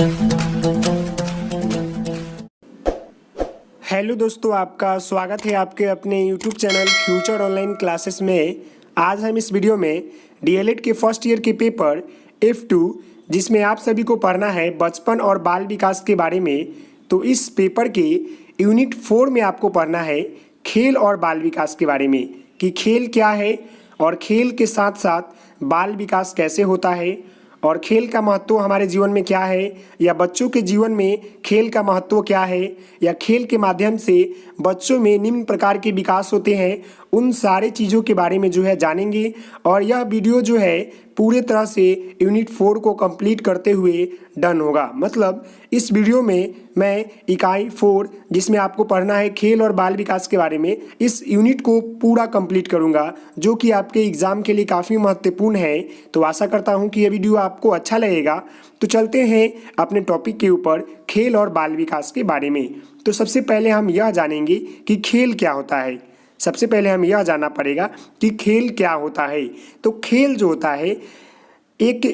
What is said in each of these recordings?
Hello दोस्तों, आपका स्वागत है आपके अपने YouTube channel future online classes में। आज हम इस वीडियो में डीएलएड के फर्स्ट ईयर के पेपर F2 जिसमें आप सभी को पढ़ना है बचपन और बाल विकास के बारे में। तो इस पेपर के यूनिट 4 में आपको पढ़ना है खेल और बाल विकास के बारे में कि खेल क्या है और खेल के साथ साथ बाल विकास कैसे होता है और खेल का महत्व हमारे जीवन में क्या है, या बच्चों के जीवन में खेल का महत्व क्या है, या खेल के माध्यम से बच्चों में निम्न प्रकार के विकास होते हैं। उन सारे चीज़ों के बारे में जानेंगे। और यह वीडियो पूरे तरह से यूनिट 4 को कंप्लीट करते हुए डन होगा। मतलब इस वीडियो में मैं इकाई 4 जिसमें आपको पढ़ना है खेल और बाल विकास के बारे में, इस यूनिट को पूरा कंप्लीट करूंगा, जो कि आपके एग्ज़ाम के लिए काफ़ी महत्वपूर्ण है। तो आशा करता हूं कि यह वीडियो आपको अच्छा लगेगा। तो चलते हैं अपने टॉपिक के ऊपर, खेल और बाल विकास के बारे में। तो सबसे पहले हम यह जानेंगे कि खेल क्या होता है। सबसे पहले हम यह जानना पड़ेगा कि खेल क्या होता है। तो खेल जो होता है एक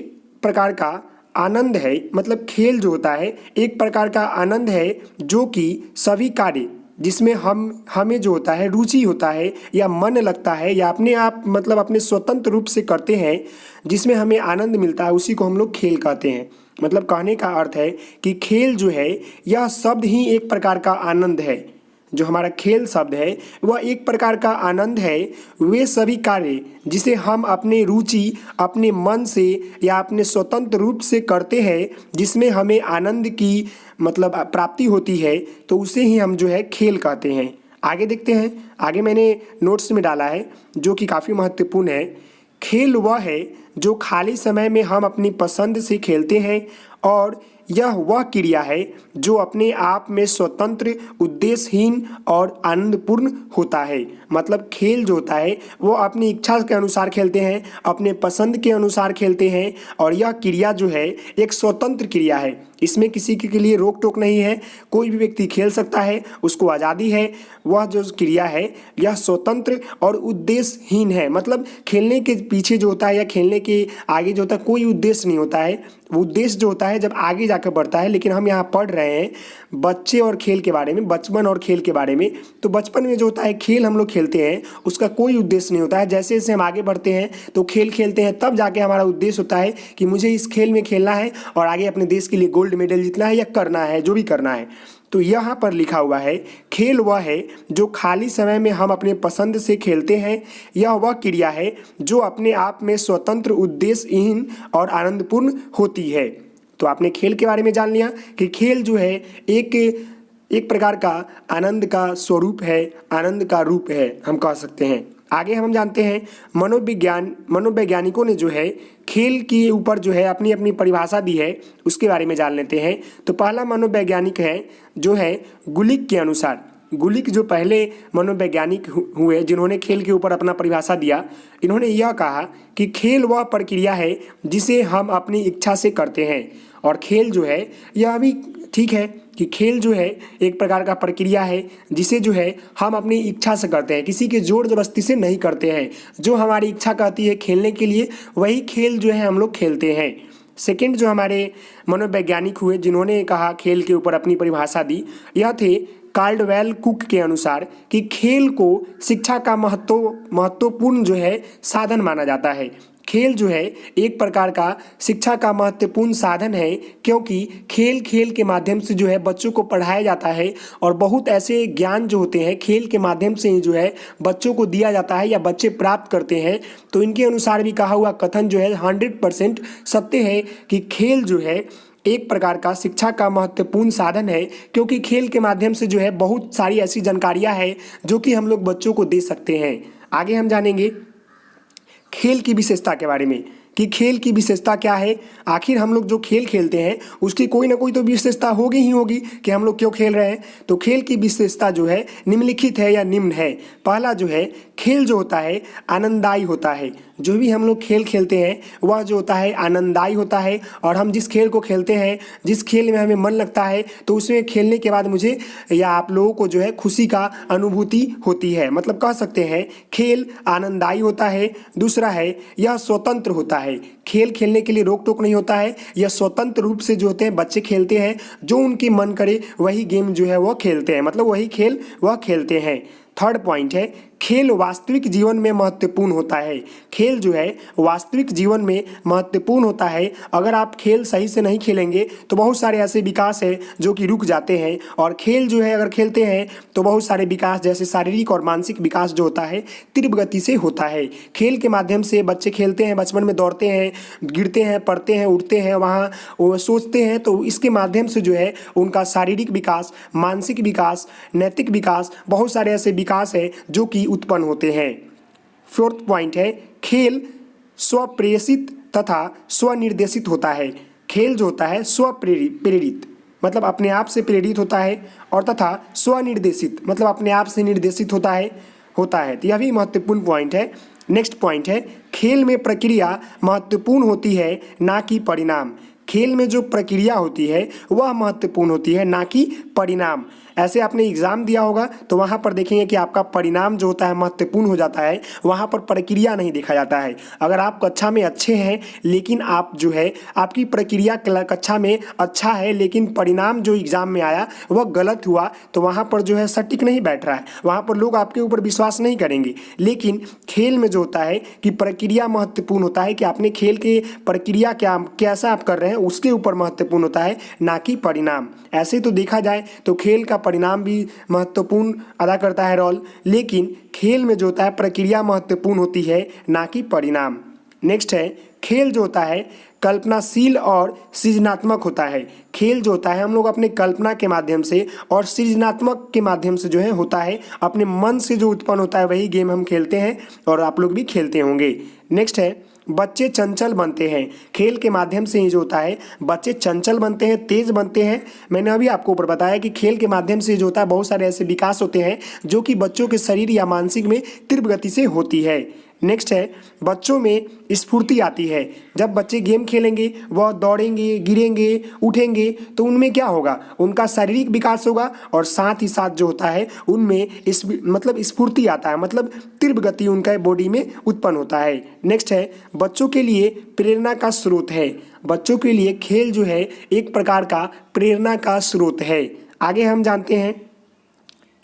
प्रकार का आनंद है। मतलब खेल जो होता है एक प्रकार का आनंद है जो कि सभी कार्य जिसमें हमें जो होता है रुचि होता है या मन लगता है या अपने आप मतलब अपने स्वतंत्र रूप से करते हैं, जिसमें हमें आनंद मिलता है, उसी को हम लोग खेल कहते हैं। मतलब कहने का अर्थ है कि खेल जो है यह शब्द ही एक प्रकार का आनंद है। जो हमारा खेल शब्द है वह एक प्रकार का आनंद है। वे सभी कार्य जिसे हम अपने रुचि, अपने मन से या अपने स्वतंत्र रूप से करते हैं, जिसमें हमें आनंद की मतलब प्राप्ति होती है, तो उसे ही हम खेल कहते हैं। आगे देखते हैं। आगे मैंने नोट्स में डाला है जो कि काफ़ी महत्वपूर्ण है। खेल वह है जो खाली समय में हम अपनी पसंद से खेलते हैं, और यह वह क्रिया है जो अपने आप में स्वतंत्र, उद्देश्यहीन और आनंदपूर्ण होता है। मतलब खेल जो होता है वो अपनी इच्छा के अनुसार खेलते हैं, अपने पसंद के अनुसार खेलते हैं, और यह क्रिया जो है एक स्वतंत्र क्रिया है। इसमें किसी के लिए रोक टोक नहीं है, कोई भी व्यक्ति खेल सकता है, उसको आज़ादी है। वह जो क्रिया है यह स्वतंत्र और उद्देश्यहीन है। मतलब खेलने के पीछे जो होता है या खेलने के आगे जो होता है कोई उद्देश्य नहीं होता है। वो उद्देश्य जो होता है जब आगे जाकर बढ़ता है। लेकिन हम यहाँ पढ़ रहे हैं बच्चे और खेल के बारे में, बचपन और खेल के बारे में। तो बचपन में जो होता है खेल हम लोग खेलते हैं, उसका कोई उद्देश्य नहीं होता है। जैसे जैसे हम आगे बढ़ते हैं तो खेल खेलते हैं, तब जाके हमारा उद्देश्य होता है कि मुझे इस खेल में खेलना है और आगे अपने देश के लिए गोल्ड मेडल जीतना है या करना है, जो भी करना है। तो यहाँ पर लिखा हुआ है खेल वह है जो खाली समय में हम अपने पसंद से खेलते हैं। यह वह क्रिया है जो अपने आप में स्वतंत्र, उद्देश्यहीन और आनंदपूर्ण होती है। तो आपने खेल के बारे में जान लिया कि खेल जो है एक प्रकार का आनंद का स्वरूप है, आनंद का रूप है, हम कह सकते हैं। आगे हम जानते हैं मनोवैज्ञानिकों ने खेल के ऊपर अपनी अपनी परिभाषा दी है, उसके बारे में जान लेते हैं। तो पहला मनोवैज्ञानिक है गुलिक के अनुसार। गुलिक जो पहले मनोवैज्ञानिक हुए जिन्होंने खेल के ऊपर अपना परिभाषा दिया, इन्होंने यह कहा कि खेल वह प्रक्रिया है जिसे हम अपनी इच्छा से करते हैं। और खेल जो है यह भी ठीक है कि खेल जो है एक प्रकार का प्रक्रिया है जिसे हम अपनी इच्छा से करते हैं, किसी के जोर जबरदस्ती से नहीं करते हैं। जो हमारी इच्छा कहती है खेलने के लिए, वही खेल हम लोग खेलते हैं। सेकंड जो हमारे मनोवैज्ञानिक हुए जिन्होंने कहा खेल के ऊपर अपनी परिभाषा दी, यह थे कार्डवेल कुक के अनुसार कि खेल को शिक्षा का महत्वपूर्ण साधन माना जाता है। खेल एक प्रकार का शिक्षा का महत्वपूर्ण साधन है, क्योंकि खेल के माध्यम से बच्चों को पढ़ाया जाता है, और बहुत ऐसे ज्ञान जो होते हैं खेल के माध्यम से ही बच्चों को दिया जाता है या बच्चे प्राप्त करते हैं। तो इनके अनुसार भी कहा हुआ कथन 100% सत्य है कि खेल एक प्रकार का शिक्षा का महत्वपूर्ण साधन है, क्योंकि खेल के माध्यम से बहुत सारी ऐसी जानकारियाँ हैं जो कि हम लोग बच्चों को दे सकते हैं। आगे हम जानेंगे खेल की विशेषता के बारे में कि खेल की विशेषता क्या है। आखिर हम लोग जो खेल खेलते हैं उसकी कोई ना कोई तो विशेषता होगी ही होगी कि हम लोग क्यों खेल रहे हैं। तो खेल की विशेषता निम्नलिखित है या निम्न है। पहला खेल जो होता है आनंददायी होता है। जो भी हम लोग खेल खेलते हैं वह जो होता है आनंददायी होता है, और हम जिस खेल को खेलते हैं, जिस खेल में हमें मन लगता है, तो उसमें खेलने के बाद मुझे या आप लोगों को खुशी का अनुभूति होती है। मतलब कह सकते हैं खेल आनंददायी होता है। दूसरा यह स्वतंत्र होता है। है। खेल खेलने के लिए रोक टोक नहीं होता है, यह स्वतंत्र रूप से जो होते हैं बच्चे खेलते हैं, जो उनकी मन करे वही गेम जो है वह खेलते हैं, मतलब वही खेल वह खेलते हैं। थर्ड पॉइंट है खेल वास्तविक जीवन में महत्वपूर्ण होता है। खेल जो है वास्तविक जीवन में महत्वपूर्ण होता है। अगर आप खेल सही से नहीं खेलेंगे तो बहुत सारे ऐसे विकास है जो कि रुक जाते हैं, और खेल जो है अगर खेलते हैं तो बहुत सारे विकास जैसे शारीरिक और मानसिक विकास जो होता है तीव्र गति से होता है। खेल के माध्यम से बच्चे खेलते हैं, बचपन में दौड़ते हैं, गिरते हैं, पड़ते हैं, उठते हैं, वहाँ वो सोचते हैं, तो इसके माध्यम से जो है उनका शारीरिक विकास, मानसिक विकास, नैतिक विकास, बहुत सारे ऐसे विकास है जो कि उत्पन्न होते हैं। फोर्थ पॉइंट है खेल स्वप्रेरित तथा स्वनिर्देशित होता है। खेल जो होता है स्वप्रेरित मतलब अपने आप से प्रेरित होता है, और तथा स्वनिर्देशित मतलब अपने आप से निर्देशित होता है। तो यह भी महत्वपूर्ण पॉइंट है। नेक्स्ट पॉइंट है खेल में प्रक्रिया महत्वपूर्ण होती है ना कि परिणाम। खेल में जो प्रक्रिया होती है वह महत्वपूर्ण होती है ना कि परिणाम। ऐसे आपने एग्ज़ाम दिया होगा तो वहाँ पर देखेंगे कि आपका परिणाम जो होता है महत्वपूर्ण हो जाता है, वहाँ पर प्रक्रिया नहीं देखा जाता है। अगर आप कक्षा में अच्छे हैं लेकिन आप जो है आपकी प्रक्रिया कक्षा में अच्छा है लेकिन परिणाम जो एग्ज़ाम में आया वह गलत हुआ, तो वहाँ पर जो है सटीक नहीं बैठ रहा है, वहाँ पर लोग आपके ऊपर विश्वास नहीं करेंगे। लेकिन खेल में जो होता है कि प्रक्रिया महत्वपूर्ण होता है, कि आपने खेल के प्रक्रिया कैसा आप कर रहे हैं उसके ऊपर महत्वपूर्ण होता है ना कि परिणाम। ऐसे तो देखा जाए तो खेल का परिणाम भी महत्वपूर्ण अदा करता है रोल, लेकिन खेल में जो होता है प्रक्रिया महत्वपूर्ण होती है ना कि परिणाम। नेक्स्ट है खेल जो होता है कल्पनाशील और सृजनात्मक होता है। खेल जो होता है हम लोग अपने कल्पना के माध्यम से और सृजनात्मक के माध्यम से जो है होता है, अपने मन से जो उत्पन्न होता है वही गेम हम खेलते हैं और आप लोग भी खेलते होंगे। नेक्स्ट है बच्चे चंचल बनते हैं। खेल के माध्यम से ही जो होता है बच्चे चंचल बनते हैं, तेज बनते हैं। मैंने अभी आपको ऊपर बताया कि खेल के माध्यम से जो होता है बहुत सारे ऐसे विकास होते हैं जो कि बच्चों के शरीर या मानसिक में तीव्र गति से होती है। नेक्स्ट है बच्चों में स्फूर्ति आती है। जब बच्चे गेम खेलेंगे वह दौड़ेंगे, गिरेंगे, उठेंगे, तो उनमें क्या होगा, उनका शारीरिक विकास होगा और साथ ही साथ जो होता है उनमें मतलब स्फूर्ति आता है, मतलब तीव्र गति उनका बॉडी में उत्पन्न होता है। नेक्स्ट है बच्चों के लिए प्रेरणा का स्रोत है। बच्चों के लिए खेल जो है एक प्रकार का प्रेरणा का स्रोत है। आगे हम जानते हैं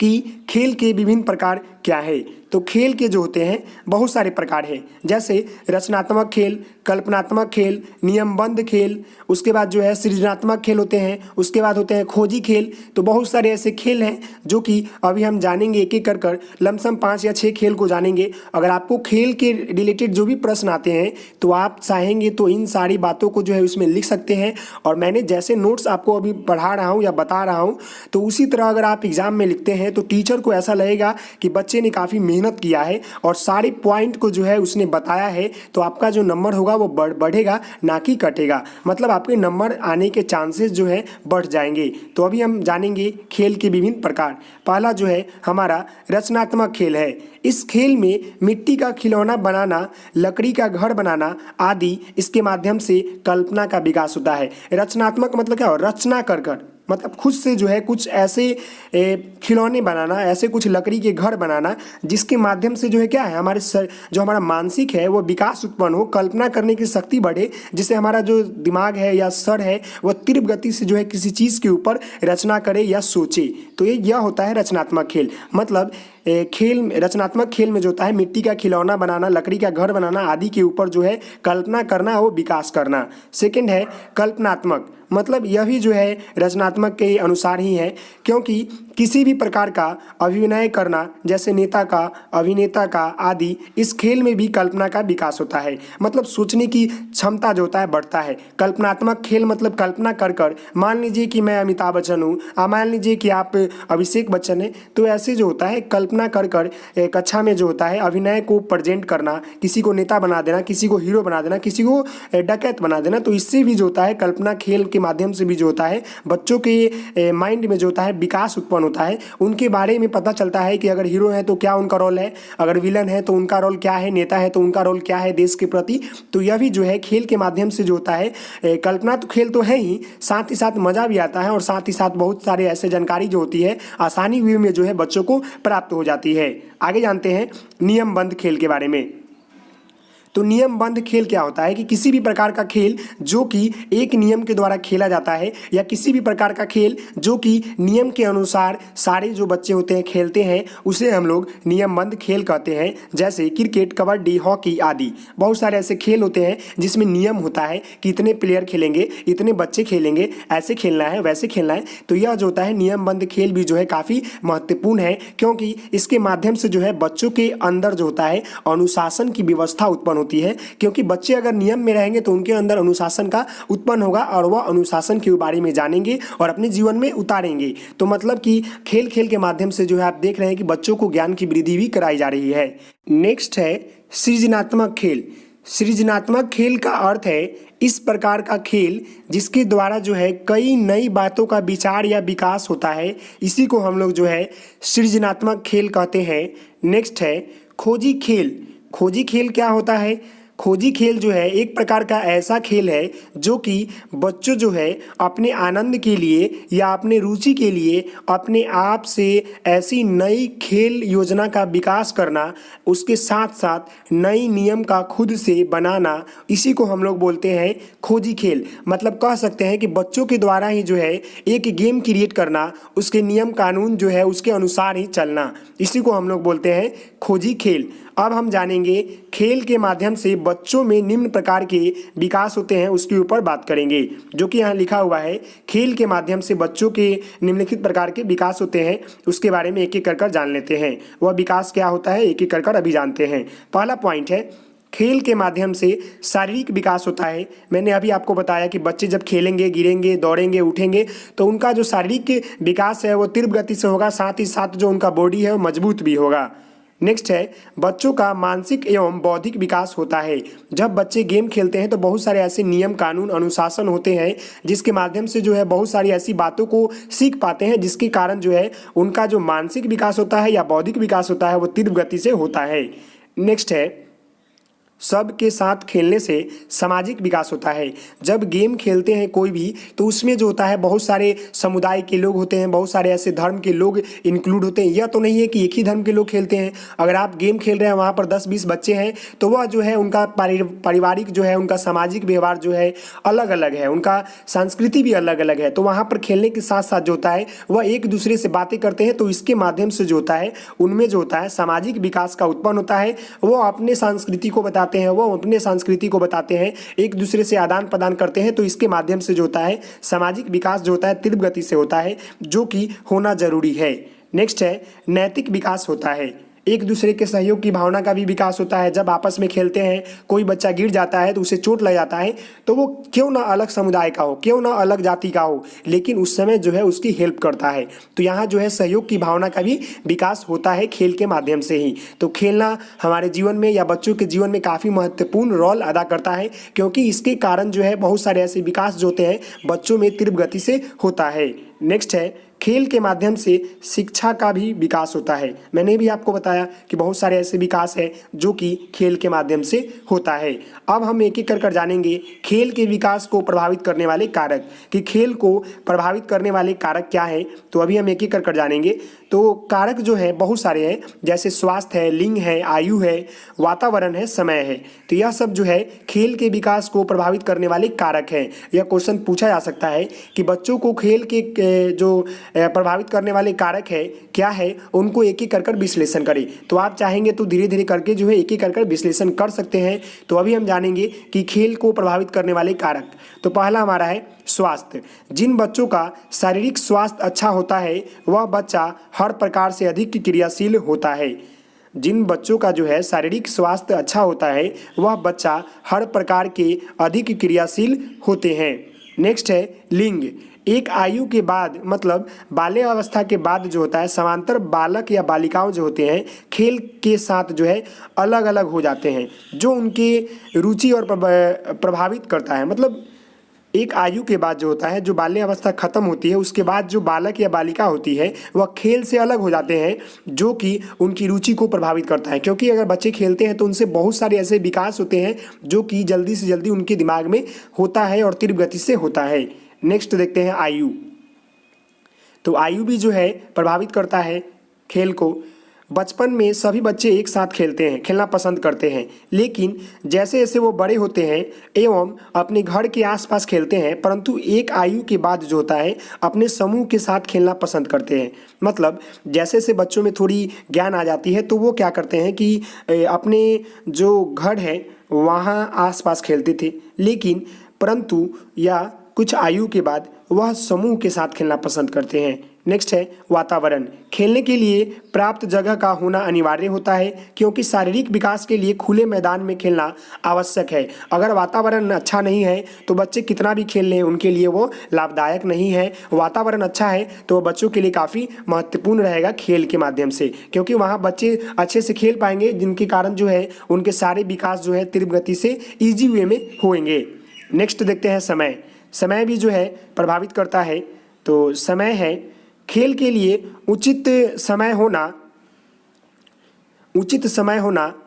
कि खेल के विभिन्न प्रकार क्या है। तो खेल के जो होते हैं बहुत सारे प्रकार हैं, जैसे रचनात्मक खेल, कल्पनात्मक खेल, नियमबद्ध खेल, उसके बाद जो है सृजनात्मक खेल होते हैं, उसके बाद होते हैं खोजी खेल। तो बहुत सारे ऐसे खेल हैं जो कि अभी हम जानेंगे एक एक कर लमसम 5 या 6 खेल को जानेंगे। अगर आपको खेल के रिलेटेड जो भी प्रश्न आते हैं तो आप चाहेंगे तो इन सारी बातों को जो है उसमें लिख सकते हैं, और मैंने जैसे नोट्स आपको अभी पढ़ा रहा हूँ या बता रहा हूँ तो उसी तरह अगर आप एग्ज़ाम में लिखते हैं तो टीचर को ऐसा लगेगा कि बच्चे ने काफ़ी मेहनत किया है और सारे पॉइंट को जो है उसने बताया है, तो आपका जो नंबर होगा वो बढ़ेगा ना कि घटेगा, मतलब आपके नंबर आने के चांसेस जो है बढ़ जाएंगे। तो अभी हम जानेंगे खेल के विभिन्न प्रकार। पहला जो है हमारा रचनात्मक खेल है। इस खेल में मिट्टी का खिलौना बनाना, लकड़ी का घर बनाना आदि इसके माध्यम से कल्पना का विकास होता है। रचनात्मक मतलब क्या हो, रचना कर मतलब खुद से जो है कुछ ऐसे खिलौने बनाना, ऐसे कुछ लकड़ी के घर बनाना जिसके माध्यम से जो है क्या है हमारे जो हमारा मानसिक है वो विकास उत्पन्न हो, कल्पना करने की शक्ति बढ़े, जिससे हमारा जो दिमाग है या सर है वह तीव्र गति से जो है किसी चीज़ के ऊपर रचना करे या सोचे। तो यह होता है रचनात्मक खेल। मतलब खेल रचनात्मक खेल में जो होता है मिट्टी का खिलौना बनाना, लकड़ी का घर बनाना आदि के ऊपर जो है कल्पना करना, वो विकास करना। सेकंड है कल्पनात्मक, मतलब यह भी जो है रचनात्मक के अनुसार ही है, क्योंकि किसी भी प्रकार का अभिनय करना जैसे नेता का, अभिनेता का आदि, इस खेल में भी कल्पना का विकास होता है, मतलब सोचने की क्षमता जो होता है बढ़ता है। कल्पनात्मक खेल मतलब कल्पना कर मान लीजिए कि मैं अमिताभ बच्चन हूँ, मान लीजिए कि आप अभिषेक बच्चन हैं, तो ऐसे जो होता है कल्पना कर कक्षा में जो होता है अभिनय को प्रेजेंट करना, किसी को नेता बना देना, किसी को हीरो बना देना, किसी को डकैत बना देना, तो इससे भी जो होता है कल्पना खेल के माध्यम से भी जो होता है बच्चों के माइंड में जो होता है विकास उत्पन्न होता है। उनके बारे में पता चलता है कि अगर हीरो है तो क्या उनका रोल है, अगर विलन है तो उनका रोल क्या है, नेता है तो उनका रोल क्या है देश के प्रति। तो यह भी जो है खेल के माध्यम से जो होता है, कल्पना तो खेल तो है ही, साथ ही साथ मज़ा भी आता है और साथ ही साथ बहुत सारे ऐसे जानकारी जो होती है आसानी वे में जो है बच्चों को प्राप्त हो जाती है। आगे जानते हैं नियमबद्ध खेल के बारे में। तो नियमबद्ध खेल क्या होता है कि किसी भी प्रकार का खेल जो कि एक नियम के द्वारा खेला जाता है, या किसी भी प्रकार का खेल जो कि नियम के अनुसार सारे जो बच्चे होते हैं खेलते हैं, उसे हम लोग नियमबद्ध खेल कहते हैं। जैसे क्रिकेट, कबड्डी, हॉकी आदि बहुत सारे ऐसे खेल होते हैं जिसमें नियम होता है कि इतने प्लेयर खेलेंगे, इतने बच्चे खेलेंगे, ऐसे खेलना है, वैसे खेलना है। तो यह जो होता है नियमबद्ध खेल भी जो है काफ़ी महत्वपूर्ण है, क्योंकि इसके माध्यम से जो है बच्चों के अंदर जो होता है अनुशासन की व्यवस्था उत्पन्न होती है। क्योंकि बच्चे अगर नियम में रहेंगे तो उनके अंदर अनुशासन का उत्पन्न होगा और वह अनुशासन के बारे में जानेंगे और अपने जीवन में उतारेंगे। तो मतलब कि खेल खेल के माध्यम से जो है आप देख रहे हैं कि बच्चों को ज्ञान की वृद्धि भी कराई जा रही है। नेक्स्ट है सृजनात्मक खेल। सृजनात्मक खेल का अर्थ है इस प्रकार का खेल जिसके द्वारा जो है कई नई बातों का विचार या विकास होता है, इसी को हम लोग जो है सृजनात्मक खेल कहते हैं। नेक्स्ट है खोजी खेल। खोजी खेल क्या होता है? खोजी खेल जो है एक प्रकार का ऐसा खेल है जो कि बच्चों जो है अपने आनंद के लिए या अपने रुचि के लिए अपने आप से ऐसी नई खेल योजना का विकास करना, उसके साथ साथ नई नियम का खुद से बनाना, इसी को हम लोग बोलते हैं खोजी खेल। मतलब कह सकते हैं कि बच्चों के द्वारा ही जो है एक गेम क्रिएट करना, उसके नियम कानून जो है उसके अनुसार ही चलना, इसी को हम लोग बोलते हैं खोजी खेल। अब हम जानेंगे खेल के माध्यम से बच्चों में निम्न प्रकार के विकास होते हैं, उसके ऊपर बात करेंगे। जो कि यहाँ लिखा हुआ है खेल के माध्यम से बच्चों के निम्नलिखित प्रकार के विकास होते हैं, उसके बारे में एक एक कर जान लेते हैं। वह विकास क्या होता है एक एक कर अभी जानते हैं। पहला पॉइंट है खेल के माध्यम से शारीरिक विकास होता है। मैंने अभी आपको बताया कि बच्चे जब खेलेंगे, गिरेंगे, दौड़ेंगे, उठेंगे तो उनका जो शारीरिक विकास है वो तीव्र गति से होगा, साथ ही साथ जो उनका बॉडी है वो मजबूत भी होगा। नेक्स्ट है बच्चों का मानसिक एवं बौद्धिक विकास होता है। जब बच्चे गेम खेलते हैं तो बहुत सारे ऐसे नियम कानून अनुशासन होते हैं जिसके माध्यम से जो है बहुत सारी ऐसी बातों को सीख पाते हैं, जिसके कारण जो है उनका जो मानसिक विकास होता है या बौद्धिक विकास होता है वो तीव्र गति से होता है। नेक्स्ट है सबके साथ खेलने से सामाजिक विकास होता है। जब गेम खेलते हैं कोई भी तो उसमें जो होता है बहुत सारे समुदाय के लोग होते हैं, बहुत सारे ऐसे धर्म के लोग इंक्लूड होते हैं। यह तो नहीं है कि एक ही धर्म के लोग खेलते हैं। अगर आप गेम खेल रहे हैं वहाँ पर 10-20 बच्चे हैं तो वह जो है उनका पारिवारिक जो है उनका सामाजिक व्यवहार जो है अलग अलग है, उनका संस्कृति भी अलग अलग है। तो वहाँ पर खेलने के साथ साथ जो होता है वह एक दूसरे से बातें करते हैं, तो इसके माध्यम से जो होता है उनमें जो होता है सामाजिक विकास का उत्पन्न होता है। वो अपने संस्कृति को बताते हैं, वो अपने संस्कृति को बताते हैं, एक दूसरे से आदान प्रदान करते हैं। तो इसके माध्यम से जो होता है सामाजिक विकास जो होता है तीव्र गति से होता है, जो कि होना जरूरी है। नेक्स्ट है नैतिक विकास होता है। एक दूसरे के सहयोग की भावना का भी विकास होता है। जब आपस में खेलते हैं कोई बच्चा गिर जाता है तो उसे चोट लग जाता है, तो वो क्यों ना अलग समुदाय का हो, क्यों ना अलग जाति का हो, लेकिन उस समय जो है उसकी हेल्प करता है। तो यहाँ जो है सहयोग की भावना का भी विकास होता है खेल के माध्यम से ही। तो खेलना हमारे जीवन में या बच्चों के जीवन में काफ़ी महत्वपूर्ण रोल अदा करता है, क्योंकि इसके कारण जो है बहुत सारे ऐसे विकास जो होते हैं बच्चों में तीव्र गति से होता है। नेक्स्ट है खेल के माध्यम से शिक्षा का भी विकास होता है। मैंने भी आपको बताया कि बहुत सारे ऐसे विकास है जो कि खेल के माध्यम से होता है। अब हम एक एक कर जानेंगे खेल के विकास को प्रभावित करने वाले कारक, कि खेल को प्रभावित करने वाले कारक क्या है। तो अभी हम एक एक कर जानेंगे। तो कारक जो है बहुत सारे हैं, जैसे स्वास्थ्य है, लिंग है, आयु है, वातावरण है, समय है। तो यह सब जो है खेल के विकास को प्रभावित करने वाले कारक हैं। यह क्वेश्चन पूछा जा सकता है कि बच्चों को खेल के जो प्रभावित करने वाले कारक है क्या है, उनको एक एक कर विश्लेषण करें। तो आप चाहेंगे तो धीरे धीरे करके जो है एक एक कर विश्लेषण कर सकते हैं। तो अभी हम जानेंगे कि खेल को प्रभावित करने वाले कारक। तो पहला हमारा है स्वास्थ्य। जिन बच्चों का शारीरिक स्वास्थ्य अच्छा होता है वह बच्चा हर प्रकार से अधिक क्रियाशील होता है। जिन बच्चों का जो है शारीरिक स्वास्थ्य अच्छा होता है वह बच्चा हर प्रकार के अधिक क्रियाशील होते हैं। नेक्स्ट है लिंग। एक आयु के बाद मतलब बाल्यावस्था के बाद जो होता है समांतर बालक या बालिकाओं जो होते हैं खेल के साथ जो है अलग अलग हो जाते हैं, जो उनके रुचि और प्रभावित करता है। मतलब एक आयु के बाद जो होता है, जो बाल्यावस्था खत्म होती है, उसके बाद जो बालक या बालिका होती है वह खेल से अलग हो जाते हैं, जो कि उनकी रुचि को प्रभावित करता है। क्योंकि अगर बच्चे खेलते हैं तो उनसे बहुत सारे ऐसे विकास होते हैं जो कि जल्दी से जल्दी उनके दिमाग में होता है और तीव्र गति से होता है। नेक्स्ट देखते हैं आयु। तो आयु भी जो है प्रभावित करता है खेल को। बचपन में सभी बच्चे एक साथ खेलते हैं, खेलना पसंद करते हैं, लेकिन जैसे जैसे वो बड़े होते हैं एवं अपने घर के आसपास खेलते हैं, परंतु एक आयु के बाद जो होता है अपने समूह के साथ खेलना पसंद करते हैं। मतलब जैसे जैसे बच्चों में थोड़ी ज्ञान आ जाती है तो वो क्या करते हैं कि अपने जो घर है वहाँ आसपास खेलते थे, लेकिन परंतु या कुछ आयु के बाद वह समूह के साथ खेलना पसंद करते हैं। नेक्स्ट है वातावरण। खेलने के लिए प्राप्त जगह का होना अनिवार्य होता है, क्योंकि शारीरिक विकास के लिए खुले मैदान में खेलना आवश्यक है। अगर वातावरण अच्छा नहीं है तो बच्चे कितना भी खेल लें उनके लिए वो लाभदायक नहीं है। वातावरण अच्छा है तो बच्चों के लिए काफ़ी महत्वपूर्ण रहेगा खेल के माध्यम से, क्योंकि वहाँ बच्चे अच्छे से खेल पाएंगे, जिनके कारण जो है उनके सारे विकास जो है तीव्र गति से ईजी वे में होंगे। नेक्स्ट देखते हैं समय। समय भी जो है प्रभावित करता है। तो समय है खेल के लिए उचित समय होना।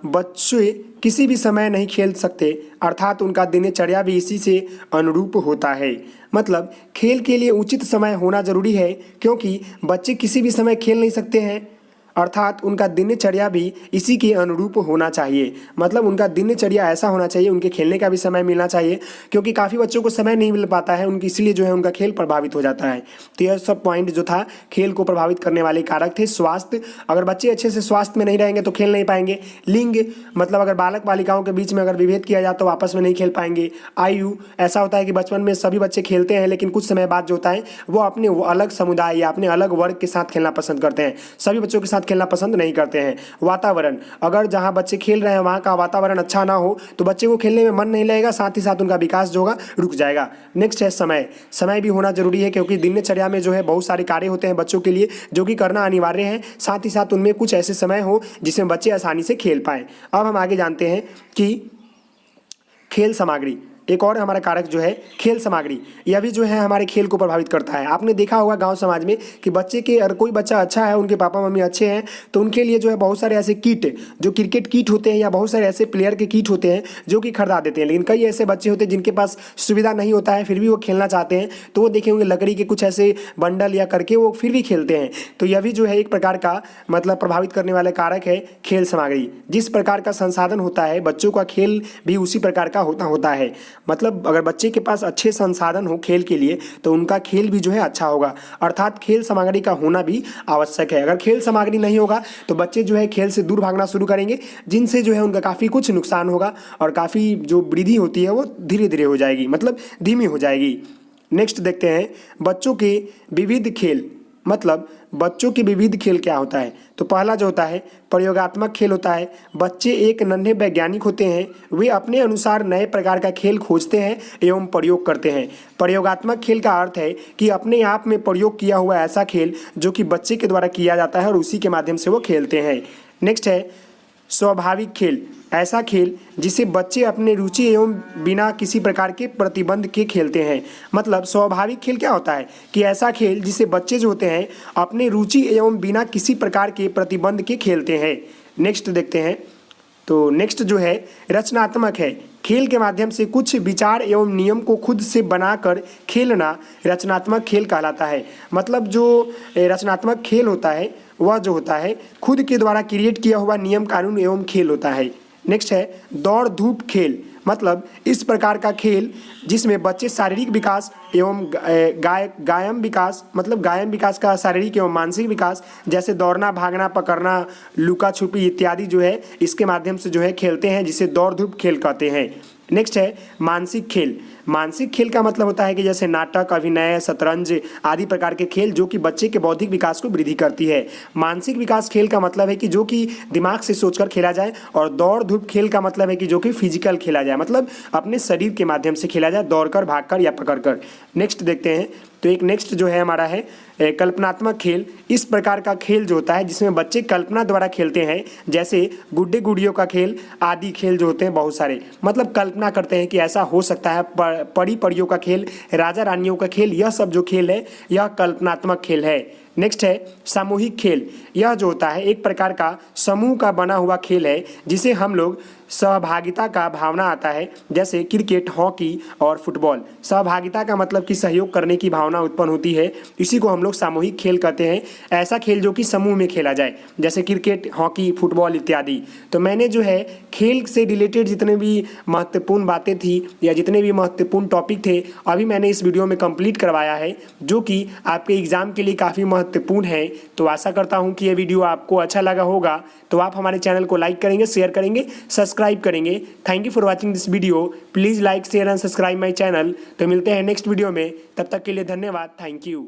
बच्चे किसी भी समय नहीं खेल सकते, अर्थात उनका दिनचर्या भी इसी से अनुरूप होता है। मतलब खेल के लिए उचित समय होना जरूरी है, क्योंकि बच्चे किसी भी समय खेल नहीं सकते हैं, अर्थात उनका दिनचर्या भी इसी के अनुरूप होना चाहिए। मतलब उनका दिनचर्या ऐसा होना चाहिए, उनके खेलने का भी समय मिलना चाहिए, क्योंकि काफ़ी बच्चों को समय नहीं मिल पाता है उनकी, इसलिए जो है उनका खेल प्रभावित हो जाता है। तो यह सब पॉइंट जो था खेल को प्रभावित करने वाले कारक थे। स्वास्थ्य, अगर बच्चे अच्छे से स्वास्थ्य में नहीं रहेंगे तो खेल नहीं पाएंगे। लिंग, मतलब अगर बालक बालिकाओं के बीच में अगर विभेद किया जाए तो आपस में नहीं खेल पाएंगे। आयु, ऐसा होता है कि बचपन में सभी बच्चे खेलते हैं, लेकिन कुछ समय बाद जो होता है वो अपने अलग समुदाय या अपने अलग वर्ग के साथ खेलना पसंद करते हैं, सभी बच्चों के साथ खेलना पसंद नहीं करते हैं। वातावरण, अगर जहां बच्चे खेल रहे हैं वहां का वातावरण अच्छा ना हो तो बच्चे को खेलने में मन नहीं लगेगा, साथ ही साथ उनका विकास जो होगा रुक जाएगा। नेक्स्ट है समय। समय भी होना जरूरी है, क्योंकि दिनचर्या में जो है बहुत सारे कार्य होते हैं बच्चों के लिए जो कि करना अनिवार्य है, साथ ही साथ उनमें कुछ ऐसे समय हो जिसमें बच्चे आसानी से खेल पाएं। अब हम आगे जानते हैं कि खेल सामग्री, एक और हमारा कारक जो है खेल सामग्री, यह भी जो है हमारे खेल को प्रभावित करता है। आपने देखा होगा गांव समाज में कि बच्चे के, अगर कोई बच्चा अच्छा है, उनके पापा मम्मी अच्छे हैं, तो उनके लिए जो है बहुत सारे ऐसे किट, जो क्रिकेट किट होते हैं या बहुत सारे ऐसे प्लेयर के किट होते हैं जो कि खरीदा देते हैं। लेकिन कई ऐसे बच्चे होते हैं जिनके पास सुविधा नहीं होता है, फिर भी वो खेलना चाहते हैं, तो वो देखे होंगे लकड़ी के कुछ ऐसे बंडल या करके वो फिर भी खेलते हैं। तो यह भी जो है एक प्रकार का मतलब प्रभावित करने वाला कारक है खेल सामग्री। जिस प्रकार का संसाधन होता है बच्चों का खेल भी उसी प्रकार का होता है। मतलब अगर बच्चे के पास अच्छे संसाधन हो खेल के लिए तो उनका खेल भी जो है अच्छा होगा, अर्थात खेल सामग्री का होना भी आवश्यक है। अगर खेल सामग्री नहीं होगा तो बच्चे जो है खेल से दूर भागना शुरू करेंगे, जिनसे जो है उनका काफ़ी कुछ नुकसान होगा और काफ़ी जो वृद्धि होती है वो धीरे धीरे हो जाएगी, मतलब धीमी हो जाएगी। नेक्स्ट देखते हैं बच्चों के विविध खेल। मतलब बच्चों के विविध खेल क्या होता है? तो पहला जो होता है प्रयोगात्मक खेल होता है। बच्चे एक नन्हे वैज्ञानिक होते हैं, वे अपने अनुसार नए प्रकार का खेल खोजते हैं एवं प्रयोग करते हैं। प्रयोगात्मक खेल का अर्थ है कि अपने आप में प्रयोग किया हुआ ऐसा खेल जो कि बच्चे के द्वारा किया जाता है और उसी के माध्यम से वो खेलते हैं। नेक्स्ट है स्वाभाविक खेल, ऐसा खेल जिसे बच्चे अपने रुचि एवं बिना किसी प्रकार के प्रतिबंध के खेलते हैं। मतलब स्वाभाविक खेल क्या होता है कि ऐसा खेल जिसे बच्चे जो होते हैं अपने रुचि एवं बिना किसी प्रकार के प्रतिबंध के खेलते हैं। नेक्स्ट देखते हैं, तो नेक्स्ट जो है रचनात्मक है। खेल के माध्यम से कुछ विचार एवं नियम को खुद से बनाकर खेलना रचनात्मक खेल कहलाता है। मतलब जो रचनात्मक खेल होता है वह जो होता है खुद के द्वारा क्रिएट किया हुआ नियम कानून एवं खेल होता है। नेक्स्ट है दौड़ धूप खेल। मतलब इस प्रकार का खेल जिसमें बच्चे शारीरिक विकास एवं गायम विकास, मतलब गायम विकास का शारीरिक एवं मानसिक विकास, जैसे दौड़ना, भागना, पकड़ना, लुका छुपी इत्यादि जो है इसके माध्यम से जो है खेलते हैं, जिसे दौड़ धूप खेल कहते हैं। नेक्स्ट है मानसिक खेल। मानसिक खेल का मतलब होता है कि जैसे नाटक, अभिनय, शतरंज आदि प्रकार के खेल जो कि बच्चे के बौद्धिक विकास को वृद्धि करती है। मानसिक विकास खेल का मतलब है कि जो कि दिमाग से सोचकर खेला जाए, और दौड़ धूप खेल का मतलब है कि जो कि फिजिकल खेला जाए, मतलब अपने शरीर के माध्यम से खेला जाए, दौड़कर, भागकर या पकड़कर। नेक्स्ट देखते हैं, तो एक नेक्स्ट जो है हमारा है कल्पनात्मक खेल। इस प्रकार का खेल जो होता है जिसमें बच्चे कल्पना द्वारा खेलते हैं, जैसे गुड्डे गुड़ियों का खेल आदि खेल जो होते हैं बहुत सारे, मतलब कल्पना करते हैं कि ऐसा हो सकता है। परी परियों का खेल, राजा रानियों का खेल, यह सब जो खेल है यह कल्पनात्मक खेल है। नेक्स्ट है सामूहिक खेल। यह जो होता है एक प्रकार का समूह का बना हुआ खेल है, जिसे हम लोग सहभागिता का भावना आता है, जैसे क्रिकेट, हॉकी और फुटबॉल। सहभागिता का मतलब कि सहयोग करने की भावना उत्पन्न होती है, इसी को हम लोग सामूहिक खेल कहते हैं। ऐसा खेल जो कि समूह में खेला जाए, जैसे क्रिकेट, हॉकी, फुटबॉल इत्यादि। तो मैंने जो है खेल से रिलेटेड जितने भी महत्वपूर्ण बातें थी या जितने भी महत्वपूर्ण टॉपिक थे, अभी मैंने इस वीडियो में कंप्लीट करवाया है, जो कि आपके एग्ज़ाम के लिए काफ़ी महत्वपूर्ण है। तो आशा करता हूँ कि ये वीडियो आपको अच्छा लगा होगा। तो आप हमारे चैनल को लाइक करेंगे, शेयर करेंगे, सब्सक्राइब करेंगे। Thank you for watching this video. Please like, share and subscribe my channel. तो मिलते हैं नेक्स्ट वीडियो में, तब तक के लिए धन्यवाद। Thank you.